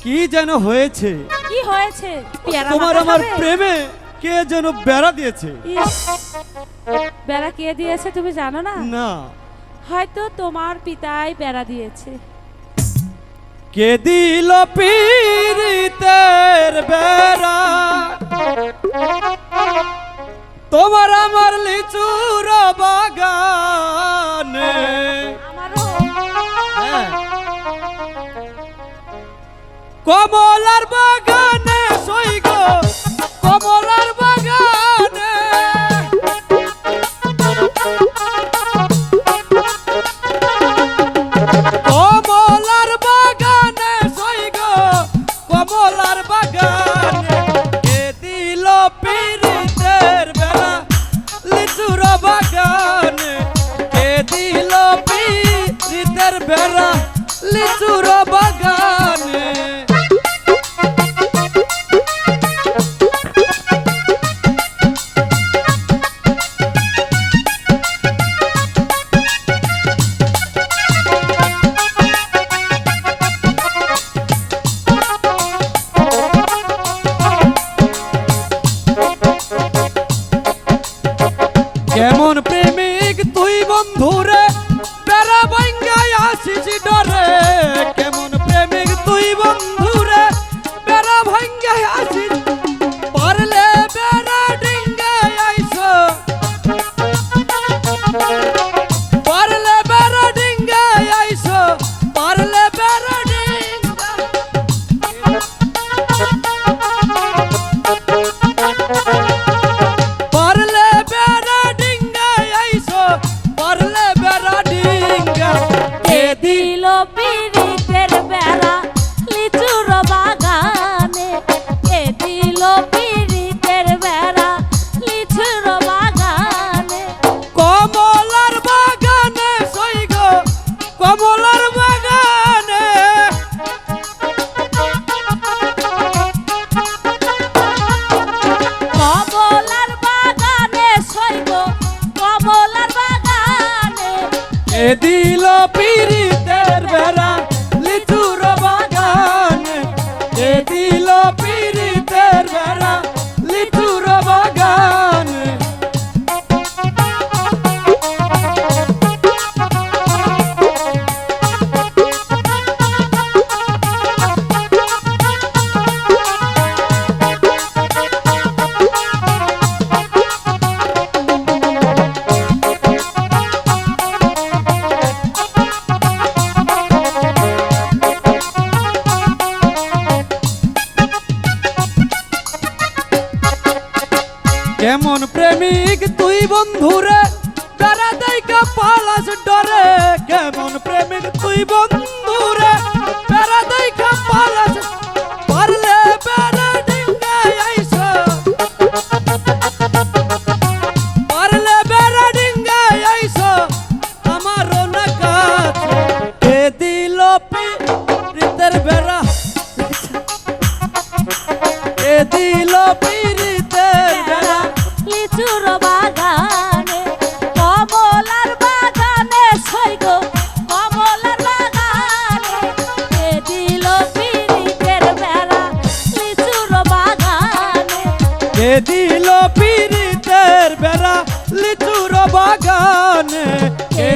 কি যেন হয়েছে? কি হয়েছে? তোমার আমার প্রেমে কে যেন বেড়া দিয়েছে। বেড়া কে দিয়েছে তুমি জানো না? না। হয়তো তোমার পিতাই বেড়া দিয়েছে। কে দিল পীড়িতের বেড়া তোমার আমার লিচুর বাগানে? আমারও হ্যাঁ। কমলার বাগানে সইগ কমলার বাগানে কমলার বাগানে সইগ কমলার বাগানে কে দিল পীড়িতের বেড়া লিচুর বাগানে? কে দিল পীড়িতের বেড়া লিচুর বাগানে? কেমন প্রেমিক তুই বন্ধুরে বেড়া ভাঙ্গায় আসিস ডরে? কেমন প্রেমিক তুই বন্ধুরে বেড়া ভাঙ্গায় আসিস? পারলে বেড়া ডিঙ্গায় আইস, পারলে বেড়া ডিঙ্গায় আইস, পারলে বেড়া পারলে বেড়া ডিঙ্গায় আইস, পারলে বেড়া ডিঙ্গা। কে দিল পীড়িতের বেড়া লিচুর বাগানে? কে দিল পীড়িতের বেড়া লিচুর বাগানে? কমলার বাগানে সইগ কমলার বাগানে কমলার বাগানে সইব কমলার বাগানে? এ দিল পীড়িতের বেড়া লিচুর বাগানে? এ দিল পীড়িতের বেড়া লিচুর বাগানে? কেমন প্রেমিক তুই বন্ধুরে বেড়া দেইকা পালাস ডরে? কেমন প্রেমিক তুই বন্ধুরে বেড়া দেইকা পালাস? পারলে বেড়া ডিঙ্গায় আইস, পারলে বেড়া ডিঙ্গায় আইস, আমারও না কাছে। কে দিল পীড়িতের বেড়া, কে দিল পীড়িতের বেড়া লিচুর বাগানে? কমলার বাগানে সইগ কমলার বাগানে? কে দিল পীড়িতের বেড়া লিচুর বাগানে? কে দিল পীড়িতের বেড়া লিচুর বাগানে? কে